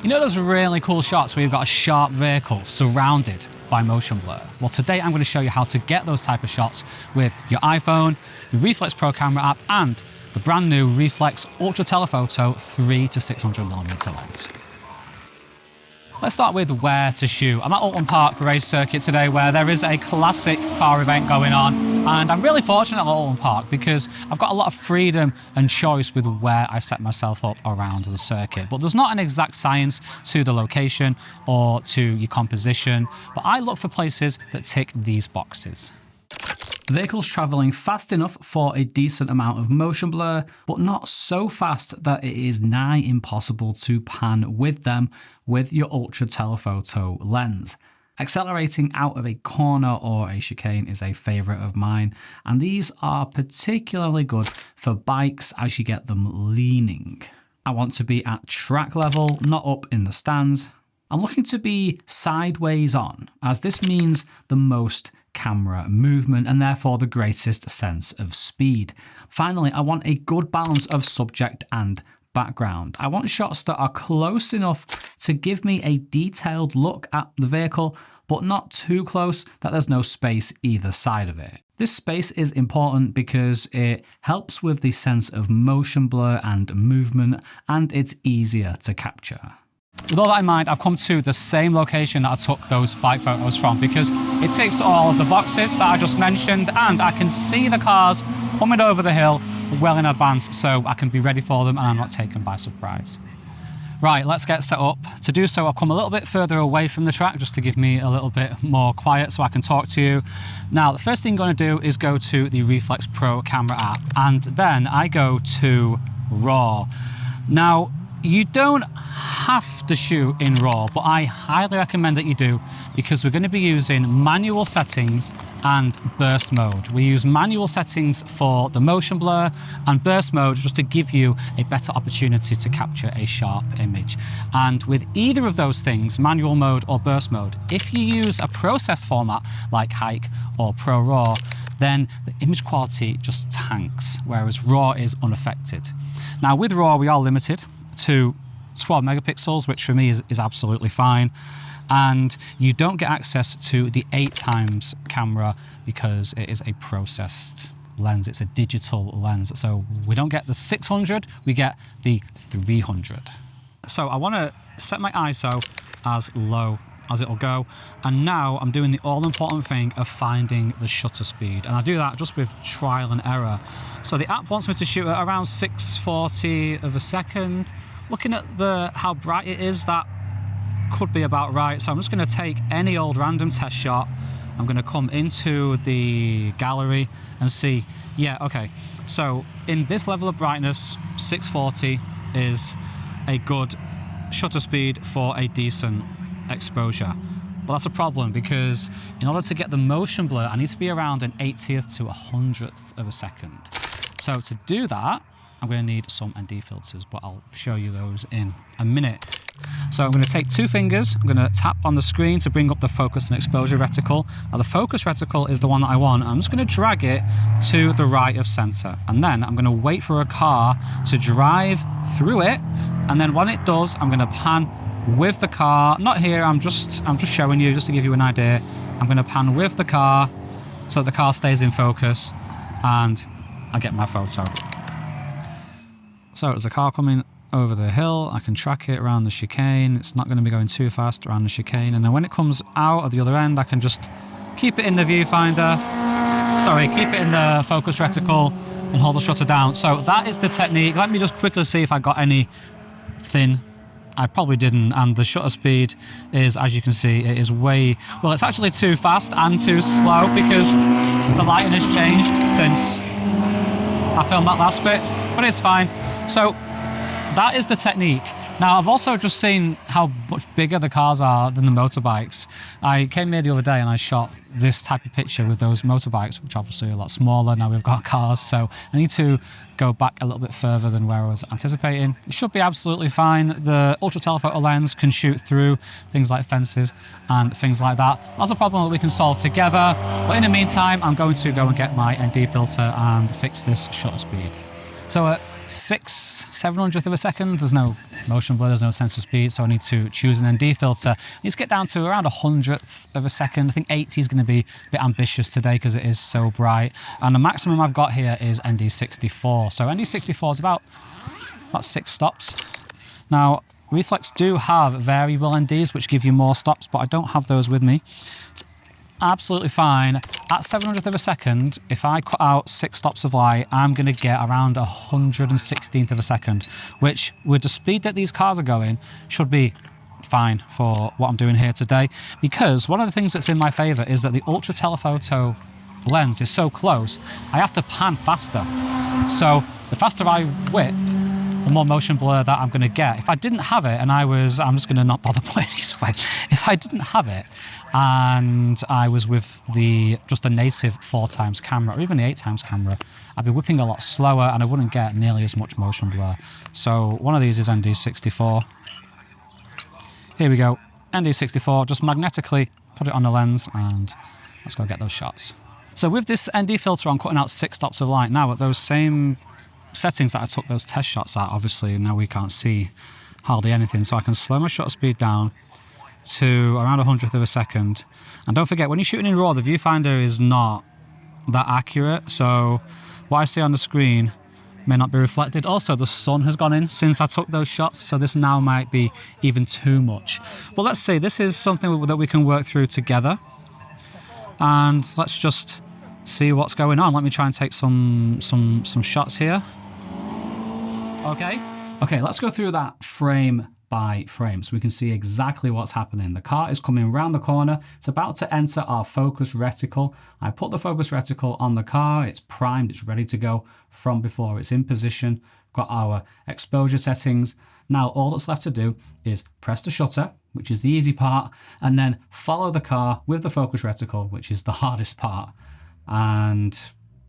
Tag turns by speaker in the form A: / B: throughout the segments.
A: You know those really cool shots where you've got a sharp vehicle surrounded by motion blur? Well, today I'm going to show you how to get those type of shots with your iPhone, the Reeflex Pro Camera app, and the brand new Reeflex Ultra Telephoto 3 to 600mm lens. Let's start with where to shoot. I'm at Oulton Park Circuit today, where there is a classic car event going on, and I'm really fortunate at Oulton Park because I've got a lot of freedom and choice with where I set myself up around the circuit. But there's not an exact science to the location or to your composition, but I look for places that tick these boxes. Vehicles travelling fast enough for a decent amount of motion blur, but not so fast that it is nigh impossible to pan with them with your Ultra Telephoto lens. Accelerating out of a corner or a chicane is a favourite of mine, and these are particularly good for bikes as you get them leaning. I want to be at track level, not up in the stands. I'm looking to be sideways on, as this means the most camera movement and therefore the greatest sense of speed. Finally, I want a good balance of subject and background. I want shots that are close enough to give me a detailed look at the vehicle, but not too close that there's no space either side of it. This space is important because it helps with the sense of motion blur and movement, and it's easier to capture. With all that in mind, I've come to the same location that I took those bike photos from because it ticks all of the boxes that I just mentioned, and I can see the cars coming over the hill well in advance, so I can be ready for them and I'm not taken by surprise. Right, let's get set up. To do so, I'll come a little bit further away from the track just to give me a little bit more quiet so I can talk to you. Now, the first thing I'm going to do is go to the Reeflex Pro Camera app, and then I go to RAW. Now, you don't have to shoot in RAW, but I highly recommend that you do because we're going to be using manual settings and burst mode. We use manual settings for the motion blur and burst mode just to give you a better opportunity to capture a sharp image. And with either of those things, manual mode or burst mode, if you use a process format like Hike or Pro RAW, then the image quality just tanks, whereas RAW is unaffected. Now with RAW, we are limited to 12 megapixels, which for me is absolutely fine. And you don't get access to the 8x camera because it is a processed lens. It's a digital lens. So we don't get the 600, we get the 300. So I want to set my ISO as low as it'll go. And now I'm doing the all-important thing of finding the shutter speed. And I do that just with trial and error. So the app wants me to shoot at around 640 of a second. Looking at how bright it is, that could be about right. So I'm just going to take any old random test shot. I'm going to come into the gallery and see, yeah, okay. So in this level of brightness, 640 is a good shutter speed for a decent exposure. But that's a problem because in order to get the motion blur, I need to be around an 80th to 100th of a second. So to do that, I'm going to need some ND filters, but I'll show you those in a minute. So I'm going to take two fingers, I'm going to tap on the screen to bring up the focus and exposure reticle. Now the focus reticle is the one that I want. I'm just going to drag it to the right of center, and then I'm going to wait for a car to drive through it, and then when it does, I'm going to pan with the car. Not here, I'm just showing you just to give you an idea. I'm going to pan with the car so that the car stays in focus and I get my photo. So there's a car coming over the hill, I can track it around the chicane. It's not going to be going too fast around the chicane, and then when it comes out of the other end, I can just keep it in the viewfinder, keep it in the focus reticle and hold the shutter down. So that is the technique. Let me just quickly see if I got anything. I probably didn't, and the shutter speed is, as you can see, it is it's actually too fast and too slow because the lighting has changed since I filmed that last bit, but it's fine. So that is the technique. Now, I've also just seen how much bigger the cars are than the motorbikes. I came here the other day and I shot this type of picture with those motorbikes, which obviously are a lot smaller. Now we've got cars, so I need to go back a little bit further than where I was anticipating. It should be absolutely fine. The Ultra Telephoto lens can shoot through things like fences and things like that. That's a problem that we can solve together. But in the meantime, I'm going to go and get my ND filter and fix this shutter speed. So at 700th of a second. There's no motion blur, there's no sensor speed, so I need to choose an ND filter. I need to get down to around 100th of a second. I think 80 is going to be a bit ambitious today because it is so bright. And the maximum I've got here is ND64. So ND64 is about 6 stops. Now, Reeflex do have variable NDs, which give you more stops, but I don't have those with me. It's absolutely fine. At 700th of a second, if I cut out 6 stops of light, I'm going to get around 116th of a second, which with the speed that these cars are going, should be fine for what I'm doing here today. Because one of the things that's in my favor is that the Ultra Telephoto lens is so close, I have to pan faster. So the faster I whip, the more motion blur that I'm going to get. If I didn't have it and I'm just going to not bother putting this away. If I didn't have it and I was with just a native 4x camera or even the 8x camera, I'd be whipping a lot slower and I wouldn't get nearly as much motion blur. So one of these is ND64. Here we go, ND64, just magnetically put it on the lens and let's go get those shots. So with this ND filter, I'm cutting out 6 stops of light. Now at those same settings that I took those test shots at, obviously now we can't see hardly anything, so I can slow my shutter speed down to around 100th of a second. And don't forget, when you're shooting in RAW, the viewfinder is not that accurate, so what I see on the screen may not be reflected. Also, the sun has gone in since I took those shots, so this now might be even too much. But let's see, this is something that we can work through together, and let's just see what's going on. Let me try and take some shots here. Okay, let's go through that frame by frame so we can see exactly what's happening. The car is coming around the corner. It's about to enter our focus reticle. I put the focus reticle on the car. It's primed, it's ready to go from before. It's in position. Got our exposure settings. Now all that's left to do is press the shutter, which is the easy part, and then follow the car with the focus reticle, which is the hardest part. And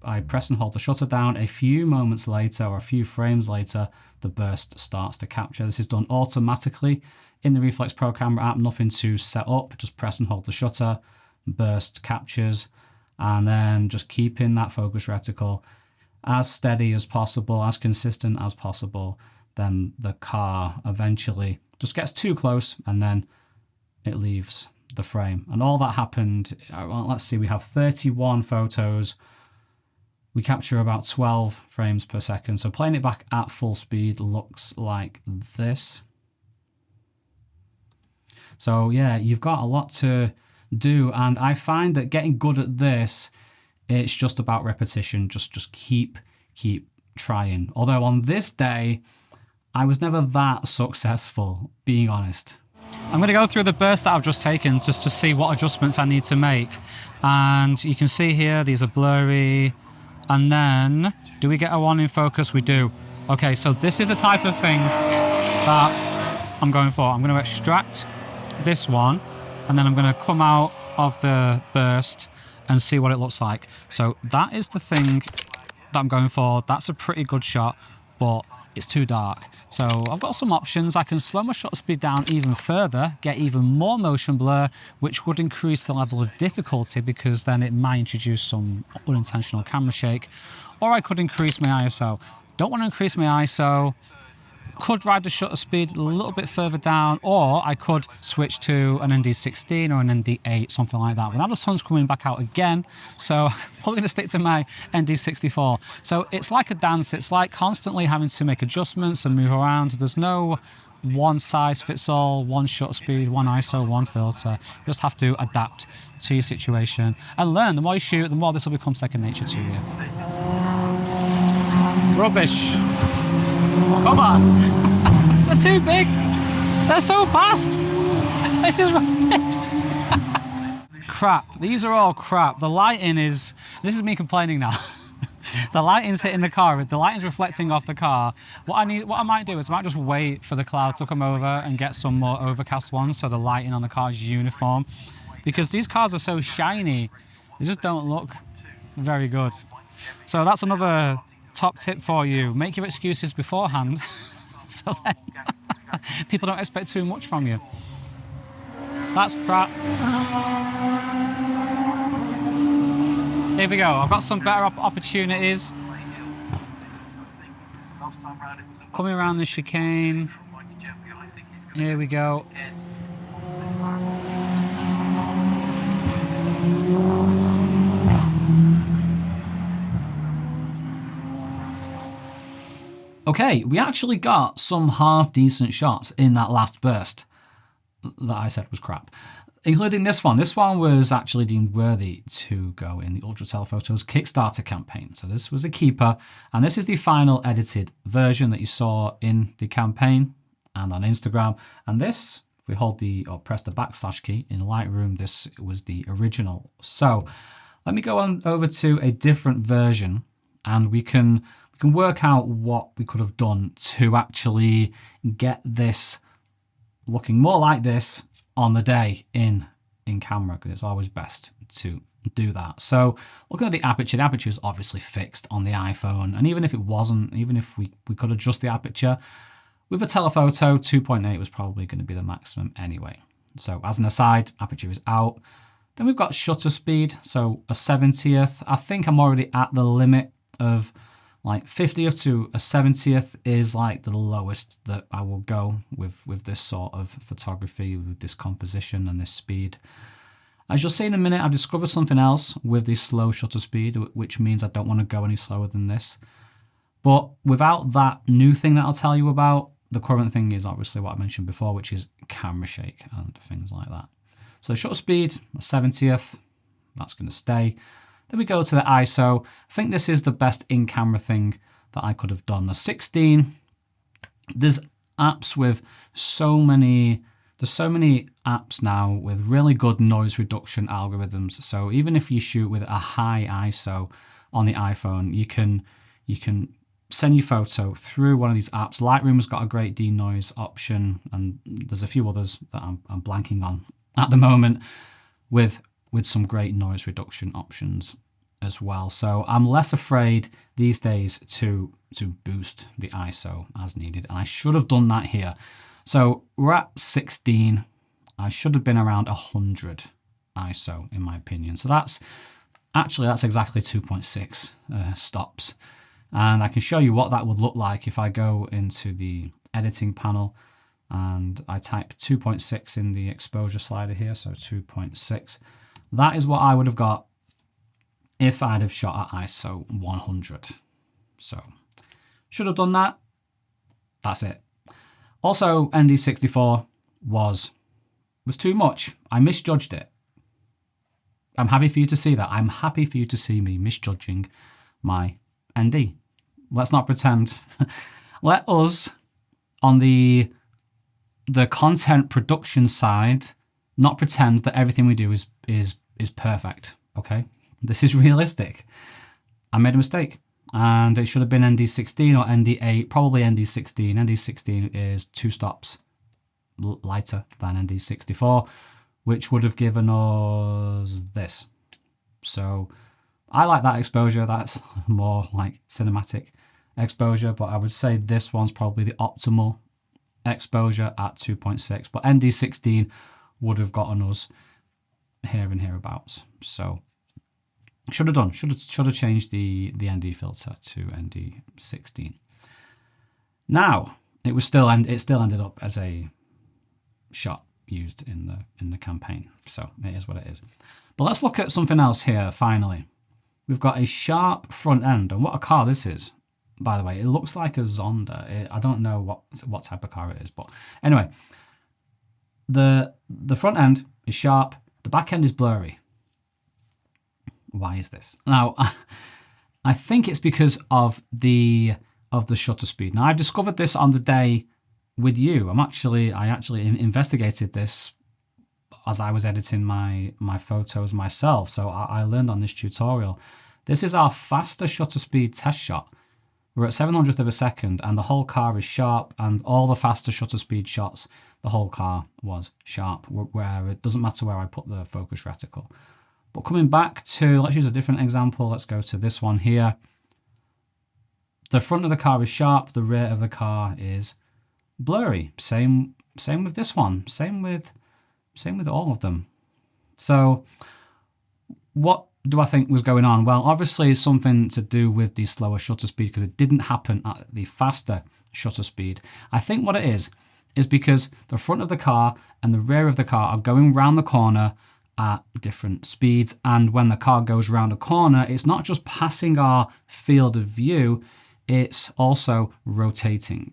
A: I press and hold the shutter down. A few moments later, or a few frames later, the burst starts to capture. This is done automatically in the Reeflex Pro Camera app, nothing to set up, just press and hold the shutter, burst captures, and then just keeping that focus reticle as steady as possible, as consistent as possible. Then the car eventually just gets too close and then it leaves the frame. And all that happened, well, let's see, we have 31 photos. We capture about 12 frames per second. So playing it back at full speed looks like this. So yeah, you've got a lot to do. And I find that getting good at this, it's just about repetition. Just keep trying. Although on this day, I was never that successful, being honest. I'm going to go through the burst that I've just taken just to see what adjustments I need to make. And you can see here, these are blurry. And then, do we get a one in focus? We do. Okay, so this is the type of thing that I'm going for. I'm going to extract this one, and then I'm going to come out of the burst and see what it looks like. So that is the thing that I'm going for. That's a pretty good shot, but it's too dark. So I've got some options. I can slow my shutter speed down even further, get even more motion blur, which would increase the level of difficulty because then it might introduce some unintentional camera shake. Or I could increase my ISO. Don't want to increase my ISO. Could ride the shutter speed a little bit further down, or I could switch to an ND16 or an ND8, something like that. But now the sun's coming back out again, so I'm probably going to stick to my ND64. So it's like a dance. It's like constantly having to make adjustments and move around. There's no one size fits all, one shutter speed, one ISO, one filter. You just have to adapt to your situation and learn. The more you shoot, the more this will become second nature to you. Rubbish. Come on. They're too big. They're so fast. This is rubbish. Crap. These are all crap. The lighting is... This is me complaining now. The lighting's hitting the car. The lighting's reflecting off the car. What I might do is I might just wait for the cloud to come over and get some more overcast ones so the lighting on the car is uniform. Because these cars are so shiny, they just don't look very good. So that's another top tip for you. Make your excuses beforehand so then people don't expect too much from you. That's crap. Here we go. I've got some better opportunities. Coming around the chicane. Here we go. Okay, we actually got some half decent shots in that last burst that I said was crap, including this one. This one was actually deemed worthy to go in the Ultra Telephoto's Kickstarter campaign. So this was a keeper, and this is the final edited version that you saw in the campaign and on Instagram. And this, if we hold the, or press the / key in Lightroom, this was the original. So let me go on over to a different version, and we can work out what we could have done to actually get this looking more like this on the day in camera, because it's always best to do that. So looking at the aperture is obviously fixed on the iPhone, and even if it wasn't, even if we could adjust the aperture, with a telephoto, 2.8 was probably going to be the maximum anyway. So as an aside, aperture is out. Then we've got shutter speed, so a 70th. I think I'm already at the limit of like 50th to a 70th is like the lowest that I will go with this sort of photography, with this composition and this speed. As you'll see in a minute, I've discovered something else with the slow shutter speed, which means I don't want to go any slower than this. But without that new thing that I'll tell you about, the current thing is obviously what I mentioned before, which is camera shake and things like that. So shutter speed, a 70th, that's going to stay. Then we go to the ISO. I think this is the best in-camera thing that I could have done. A 16. There's apps with so many apps now with really good noise reduction algorithms. So even if you shoot with a high ISO on the iPhone, you can send your photo through one of these apps. Lightroom's got a great denoise option, and there's a few others that I'm blanking on at the moment with some great noise reduction options as well. So I'm less afraid these days to boost the ISO as needed, and I should have done that here. So we're at 16. I should have been around 100 ISO in my opinion. So that's exactly 2.6 stops. And I can show you what that would look like if I go into the editing panel and I type 2.6 in the exposure slider here, so 2.6. That is what I would have got if I'd have shot at ISO 100. So should have done that. That's it. Also, ND64 was too much. I misjudged it. I'm happy for you to see that. I'm happy for you to see me misjudging my ND. Let's not pretend. Let us, on the content production side, not pretend that everything we do is perfect. Okay, this is realistic. I made a mistake, and it should have been ND16 or ND8. Probably ND16. ND16 is 2 stops lighter than ND64, which would have given us this. So I like that exposure. That's more like cinematic exposure, but I would say this one's probably the optimal exposure at 2.6, but ND16 would have gotten us here and hereabouts. So should have changed the ND filter to ND16. Now it still ended up as a shot used in the campaign, so it is what it is. But let's look at something else here. Finally, we've got a sharp front end, and what a car this is, by the way. It looks like a Zonda. I don't know what type of car it is, but anyway, the front end is sharp, the back end is blurry. Why is this? Now, I think it's because of the shutter speed. Now, I discovered this on the day with you. I actually investigated this as I was editing my photos myself. So I learned on this tutorial. This is our faster shutter speed test shot. We're at 700th of a second, and the whole car is sharp, and all the faster shutter speed shots, the whole car was sharp, where it doesn't matter where I put the focus reticle. But coming back to, let's use a different example. Let's go to this one here. The front of the car is sharp, the rear of the car is blurry. Same with this one. Same with all of them. So what do I think was going on? Well, obviously it's something to do with the slower shutter speed because it didn't happen at the faster shutter speed. I think what it is because the front of the car and the rear of the car are going round the corner at different speeds, and when the car goes round a corner, it's not just passing our field of view, it's also rotating.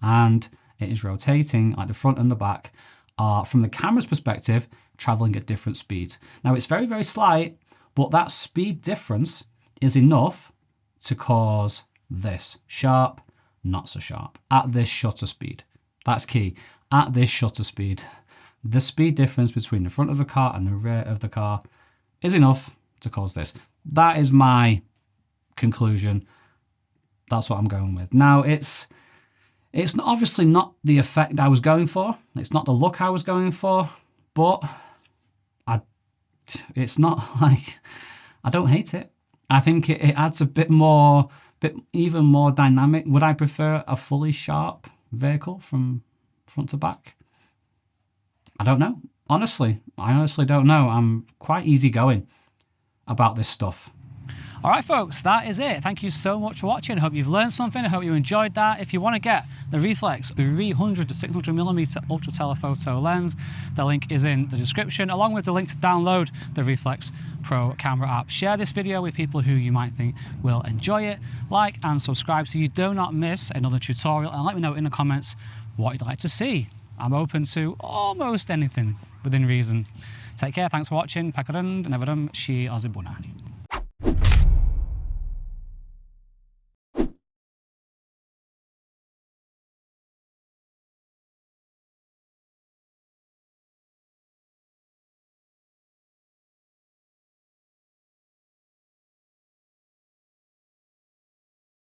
A: And it is rotating, like the front and the back are, from the camera's perspective, traveling at different speeds. Now it's very, very slight, but that speed difference is enough to cause this sharp, not so sharp, at this shutter speed. That's key. At this shutter speed, the speed difference between the front of the car and the rear of the car is enough to cause this. That is my conclusion. That's what I'm going with. Now, it's obviously not the effect I was going for. It's not the look I was going for, but it's not like, I don't hate it. I think it adds a bit even more dynamic. Would I prefer a fully sharp vehicle from front to back? I don't know. Honestly, I honestly don't know. I'm quite easygoing about this stuff. All right, folks, that is it. Thank you so much for watching. I hope you've learned something. I hope you enjoyed that. If you want to get the Reeflex 300 to 600mm Ultra Telephoto lens, the link is in the description, along with the link to download the Reeflex Pro Camera app. Share this video with people who you might think will enjoy it. Like and subscribe so you do not miss another tutorial. And let me know in the comments what you'd like to see. I'm open to almost anything within reason. Take care. Thanks for watching. Packarund, neverum, shi ozibunani.